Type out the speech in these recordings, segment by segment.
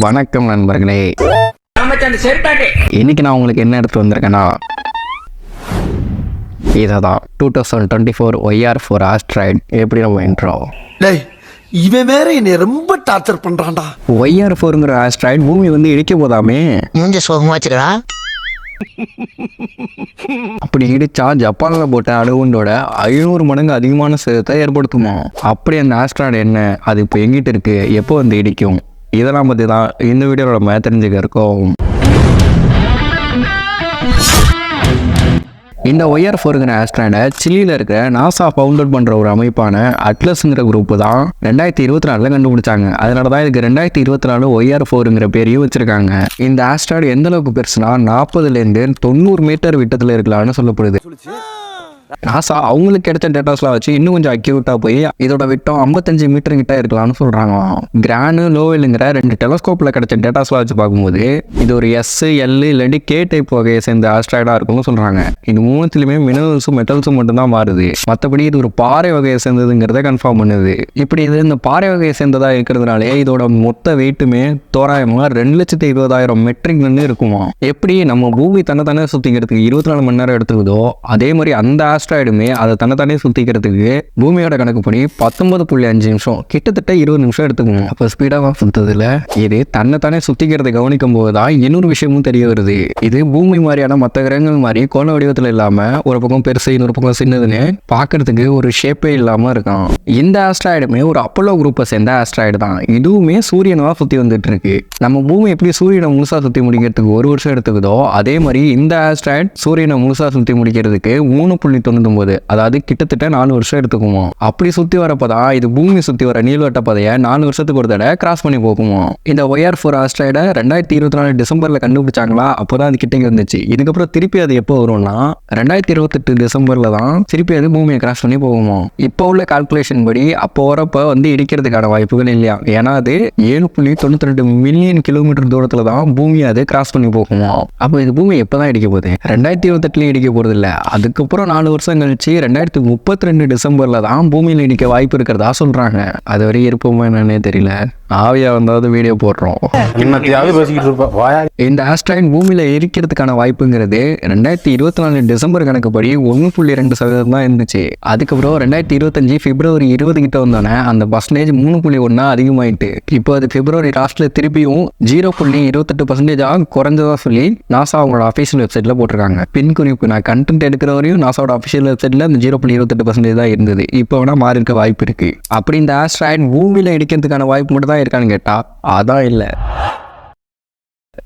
வணக்கம் நண்பர்களே. இன்னைக்கு நான் உங்களுக்கு என்ன எடுத்து வந்திருக்கேன்னா, இதான் 2024 YR4 ஆஸ்ட்ராய்டு எப்படி நம்ம இன்ட்ரோ. இவன் வேற என்னை ரொம்ப டார்ச்சர் பண்றான்டா. YR4ங்கிற ஆஸ்ட்ராய்டு பூமி வந்து இடிக்க போதாமே. மூஞ்ச சோகமா வச்சுக்கடா. அப்படி இடிச்சா ஜப்பான்ல போட்ட அணுகுண்டோட 500 மடங்கு அதிகமான சேதத்தை ஏற்படுத்துமா. அப்படி அந்த ஆஸ்ட்ராய்டு என்ன, அது இப்போ எங்கிட்ட இருக்கு, எப்போ வந்து இடிக்கும், இதெல்லாம் பற்றி தான் இந்த வீடியோவில் நம்ம தெரிஞ்சுக்க இருக்கோம். இந்த YR4ங்கிற ஆஸ்ட்ராய்டை சிலியில் இருக்கிற நாசா ஃபவுண்டட் பண்ணுற ஒரு அமைப்பான அட்லஸ்ங்கிற குரூப்பு தான் 2024 கண்டுபிடிச்சாங்க. அதனால தான் இதுக்கு 2024 YR4ங்கிற பேரையும் வச்சிருக்காங்க. இந்த ஆஸ்ட்ராய்டு எந்த அளவுக்கு பெருசுனா 40லேருந்து 90 மீட்டர் விட்டத்தில் இருக்கலாம்னு சொல்லப்படுது. நாசா அவங்களுக்கு கிடைச்ச டேட்டாஸ்லாம் வச்சு இன்னும் கொஞ்சம் அக்யூரேட்டாக போய் இதோட விட்டம் 55 மீட்டர் கிட்ட இருக்கலாம்னு சொல்கிறாங்க. கிரானு லோவெலுங்கிற 2 டெலஸ்கோப்பில் கிடைச்ச டேட்டாஸ்லாம் வச்சு பார்க்கும்போது இது ஒரு SL இல்லாட்டி K டைப் வகையை சேர்ந்த ஆஸ்ட்ராய்டாக இருக்கும்னு சொல்கிறாங்க. இது மூணுத்துலையுமே மினரல்ஸும் மெட்டல்ஸும் மட்டும்தான் மாறுது. மற்றபடி இது ஒரு பாறை வகையை சேர்ந்ததுங்கிறத கன்ஃபார்ம் பண்ணுது. இப்படி இது இந்த பாறை வகையை சேர்ந்ததாக இருக்கிறதுனாலே இதோட மொத்த வெயிட்டுமே தோராயமாக 2,20,000 மெட்ரிக் டன் இருக்குமா. எப்படி நம்ம பூமி தன்னை சுற்றிக்கிறதுக்கு 24 மணி நேரம் எடுத்துக்குதோ, அதே மாதிரி அந்த ஆஸ்ட்ராய்டுமே அதை தன்னை சுத்திக்கிறதுக்கு பூமியோட கணக்கு படி 19.5 நிமிஷம், கிட்டத்தட்ட 20 நிமிஷம் எடுத்துக்கணும். அப்போ ஸ்பீடாக சுத்ததுல இது தன்னை சுத்திக்கிறத கவனிக்கும் போதுதான் இன்னொரு விஷயமும் தெரிய வருது. இது பூமி மாதிரியான மற்ற கிரகங்கள் மாதிரி கோண வடிவத்தில் இல்லாம ஒரு பக்கம் பெருசு இன்னொரு பக்கம் சின்னதுன்னு பார்க்கறதுக்கு ஒரு ஷேப்பே இல்லாம இருக்கான். இந்த ஆஸ்ட்ராய்டுமே ஒரு அப்போலோ குரூப்பை சேர்ந்த ஆஸ்ட்ராய்டு தான். இதுவுமே சூரியனை சுத்தி வந்துட்டு இருக்கு. நம்ம பூமி எப்படி சூரியனை முழுசா சுத்தி முடிக்கிறதுக்கு 1 வருஷம் எடுத்துக்குதோ, அதே மாதிரி இந்த ஆஸ்ட்ராய்டு சூரியனை முழுசா சுத்தி முடிக்கிறதுக்கு 3.99, அதாவது கிட்டத்தட்ட 4 வருஷம் எடுத்துக்குமா. அப்படி சுத்தி வரப்பதான் இது பூமி சுத்தி வர நீள்வட்ட பாதையை 4 வருஷத்துக்கு ஒரு தடவை கிராஸ் பண்ணி போகுமா. இந்த YR4 ஆஸ்ட்ராய்டை 2024 டிசம்பர்ல கண்டுபிடிச்சாங்களா, அப்போதான் அது கிட்டே வந்துச்சு. இதுக்கப்புறம் திருப்பி அது எப்போ வரும்னா 2028 டிசம்பர்ல தான் திருப்பி அது பூமியை கிராஸ் பண்ணி போகுமா. இப்போ உள்ள கால்குலேஷன் படி அப்போ வரப்ப வந்து இடிக்கிறதுக்கான வாய்ப்புகள் இல்லையா. ஏன்னா அது 7.92 மில்லியன் கிலோமீட்டர் தூரத்துல தான் பூமியை அது கிராஸ் பண்ணி போகுமா. அப்போ இது பூமி எப்பதான் இடிக்க போகுது, 2028 இடிக்க போறது இல்ல. அதுக்கப்புறம் 4 வருஷம் கழிச்சு 2032 டிசம்பர்ல தான் பூமியில் இடிக்க வாய்ப்பு இருக்கிறதா சொல்றாங்க. அது வரை இருப்போமா என்னன்னே தெரியல. ஆவியா வந்தாவது வீடியோ போடுறோம். இந்த ஆஸ்ட்ராய்டு பூமியில இருக்கிறதுக்கான வாய்ப்புங்கிறது 2024 டிசம்பர் கணக்குப்படி 1.2% தான் இருந்துச்சு. அதுக்கப்புறம் 2025 பிப்ரவரி 20 கிட்ட வந்தோன்னே அந்த பர்சன்டேஜ் 3.1 அதிகமாயிட்டு இப்போ அது பிப்ரவரி லாஸ்ட்ல திருப்பியும் 0.28% குறைஞ்சதா சொல்லி நாசா அவங்களோட அஃபிஷியல் வெப்சைட்ல போட்டிருக்காங்க. பின் குறிப்பு, நான் கண்டென்ட் எடுக்கிற வரையும் நாசாவோட அஃபிஷியல் வெப்சைட்ல அந்த 0.28% தான் இருந்தது. இப்போ வேணா மாறி இருக்க வாய்ப்பு இருக்கு. அப்படி இந்த ஆஸ்ட்ராய்டு பூமியில இடிக்கிறதுக்கான வாய்ப்பு மட்டும் தான் இருக்கான்னு கேட்டா அதான் இல்லை.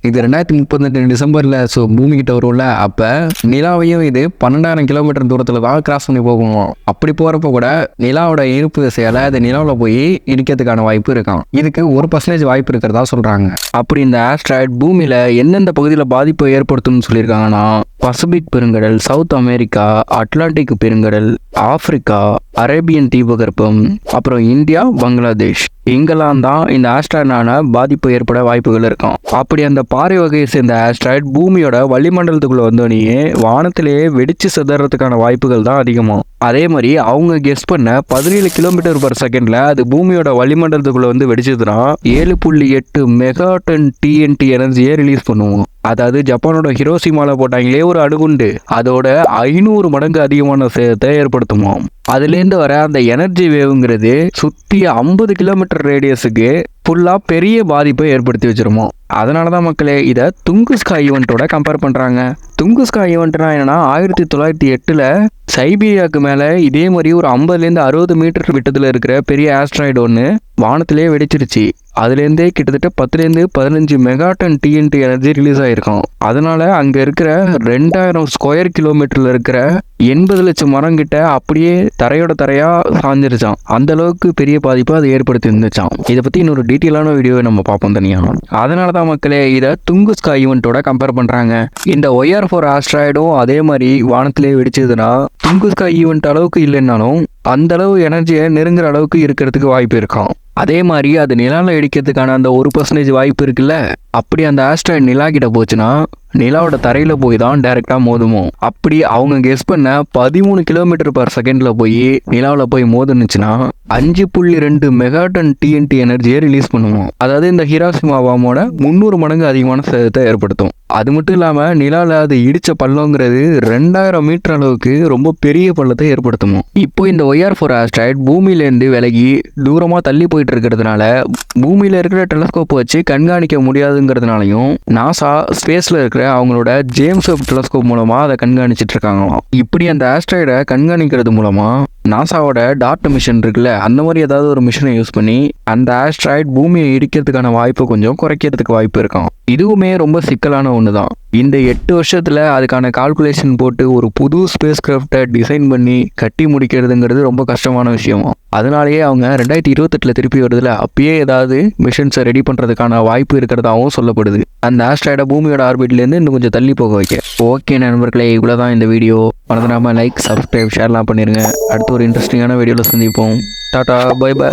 இது 2032 டிசம்பர்ல பூமி கிட்ட வரும்ல, அப்ப நிலாவையும் இது 12,000 கிலோமீட்டர் தூரத்துல தான் கிராஸ் பண்ணி போகுமா. அப்படி போறப்ப கூட நிலாவோட இருப்பு திசையால அது நிலாவில போய் இடிக்கிறதுக்கான வாய்ப்பு இருக்கான். இதுக்கு 1% வாய்ப்பு இருக்கிறதா சொல்றாங்க. அப்படி இந்த ஆஸ்ட்ராய்டு பூமியில எந்தெந்த பகுதியில பாதிப்பை ஏற்படுத்தும்னு சொல்லியிருக்காங்கன்னா, பசிபிக் பெருங்கடல், சவுத் அமெரிக்கா, அட்லாண்டிக் பெருங்கடல், ஆப்பிரிக்கா, அரேபியன் தீபகற்பம், அப்புறம் இந்தியா, பங்களாதேஷ், இங்கெல்லாம் தான் இந்த ஆஸ்ட்ராய்டான பாதிப்பு ஏற்பட வாய்ப்புகள் இருக்கும். அப்படி அந்த பாறை வகையை சேர்ந்த ஆஸ்ட்ராய்டு பூமியோட வளிமண்டலத்துக்குள்ள வந்தோடனே வானத்திலேயே வெடிச்சு சிதறதுக்கான வாய்ப்புகள் தான் அதிகமாகும். அதே மாதிரி அவங்க கெஸ் பண்ண 17 கிலோமீட்டர் பர் செகண்ட்ல அது பூமியோட வளிமண்டலத்துக்குள்ள வந்து வெடிச்சதுன்னா 7.8 மெகாடன் TNT எனர்ஜியை ரிலீஸ் பண்ணுவோம். அதாவது ஜப்பானோட ஹிரோஷிமால போட்டாங்களே ஒரு அணுகுண்டு, அதோட 500 மடங்கு அதிகமான சேதத்தை ஏற்படுத்துமாம். அதுலேருந்து வர அந்த எனர்ஜி வேவுங்கிறது சுற்றி 50 கிலோமீட்டர் ரேடியஸுக்கு ஃபுல்லாக பெரிய பாதிப்பை ஏற்படுத்தி வச்சிருமோ. அதனால தான் மக்களே இதை துங்குஸ்கா ஈவெண்ட்டோட கம்பேர் பண்ணுறாங்க. துங்குஸ்கா ஈவெண்ட்னா என்னன்னா 1908 சைபீரியாவுக்கு மேலே இதே மாதிரி ஒரு 50லேருந்து 60 மீட்டர் விட்டத்தில் இருக்கிற பெரிய ஆஸ்ட்ராய்டு ஒன்று வானத்திலேயே வெடிச்சிருச்சு. அதுலேருந்தே கிட்டத்தட்ட 10லேருந்து 15 மெகாடன் TNT எனர்ஜி ரிலீஸ் ஆகிருக்கும். அதனால அங்கே இருக்கிற 2000 ஸ்கொயர் கிலோமீட்டரில் இருக்கிற 80 லட்சம் மரம் கிட்ட அப்படியே தரையோட தரையா சாஞ்சிருச்சான். அந்த அளவுக்கு பெரிய பாதிப்பு அது ஏற்படுத்தி இருந்துச்சான். இதை பற்றி இன்னொரு டீட்டெயிலான வீடியோவை நம்ம பார்ப்போம் தனியாக. அதனால தான் மக்களே இதை துங்குஸ்கா ஈவெண்ட்டோட கம்பேர் பண்ணுறாங்க. இந்த YR4 ஆஸ்ட்ராய்டும் அதே மாதிரி வானத்திலே வெடிச்சதுன்னா துங்குஸ்கா ஈவெண்ட் அளவுக்கு இல்லைன்னாலும் அந்த அளவு எனர்ஜியை நெருங்குற அளவுக்கு இருக்கிறதுக்கு வாய்ப்பு இருக்கும். அதே மாதிரி அது நிலாவில் இடிக்கிறதுக்கான அந்த 1% வாய்ப்பு இருக்குல்ல, அப்படி அந்த ஆஸ்ட்ராய்டு நிலா கிட்ட போச்சுன்னா நிலாவோட தரையில போய் தான் டைரக்டா மோதுமோ. அப்படி அவங்க கெஸ் பண்ண 13 km/s போய் நிலாவில் போய் மோதுனுச்சுன்னா 5.2 மெகாடன் TNT எனர்ஜியை ரிலீஸ் பண்ணுவோம். அதாவது இந்த ஹிரோஷிமா பாம்போட 300 மடங்கு அதிகமான சேதத்தை ஏற்படுத்தும். அது மட்டும் இல்லாமல் நிலாவில் அது இடித்த பள்ளங்கிறது 2000 மீட்டர் அளவுக்கு ரொம்ப பெரிய பள்ளத்தை ஏற்படுத்துமோ. இப்போ இந்த OR4 ஆஸ்ட்ராய்ட் பூமியிலேருந்து விலகி தூரமாக தள்ளி போயிட்டு இருக்கிறதுனால பூமியில் இருக்கிற டெலஸ்கோப் வச்சு கண்காணிக்க முடியாதுங்கிறதுனாலையும் நாசா ஸ்பேஸில் இருக்கிற அவங்களோட ஜேம்ஸ் வெப் டெலஸ்கோப் மூலமாக அதை கண்காணிச்சிட்டு இருக்காங்களாம். இப்படி அந்த ஆஸ்ட்ராய்டை கண்காணிக்கிறது மூலமாக நாசாவோட டாட் மிஷன் இருக்குல்ல, அந்த மாதிரி ஏதாவது ஒரு மிஷனை யூஸ் பண்ணி அந்த ஆஸ்ட்ராய்ட் பூமியை இடிக்கிறதுக்கான வாய்ப்பை கொஞ்சம் குறைக்கிறதுக்கு வாய்ப்பு இருக்கும். இதுவுமே ரொம்ப சிக்கலான ஒன்று தான். இந்த 8 வருஷத்தில் அதுக்கான கால்குலேஷன் போட்டு ஒரு புது ஸ்பேஸ் கிராஃப்டை டிசைன் பண்ணி கட்டி முடிக்கிறதுங்கிறது ரொம்ப கஷ்டமான விஷயம். அதனாலேயே அவங்க 2028 திருப்பி வருதுல, அப்பயே ஏதாவது மிஷன்ஸை ரெடி பண்ணுறதுக்கான வாய்ப்பு இருக்கிறதாகவும் சொல்லப்படுது. அந்த ஆஸ்ட்ராய்டை பூமியோட ஆர்பிட்லேருந்து இன்னும் கொஞ்சம் தள்ளி போக வைக்க. ஓகே நண்பர்களே, இவ்வளோதான் இந்த வீடியோ. மறந்துடாமல் லைக், சப்ஸ்கிரைப், ஷேர்லாம் பண்ணிடுங்க. அடுத்து ஒரு இன்ட்ரெஸ்டிங்கான வீடியோவில் சந்திப்போம். Tata, bye by.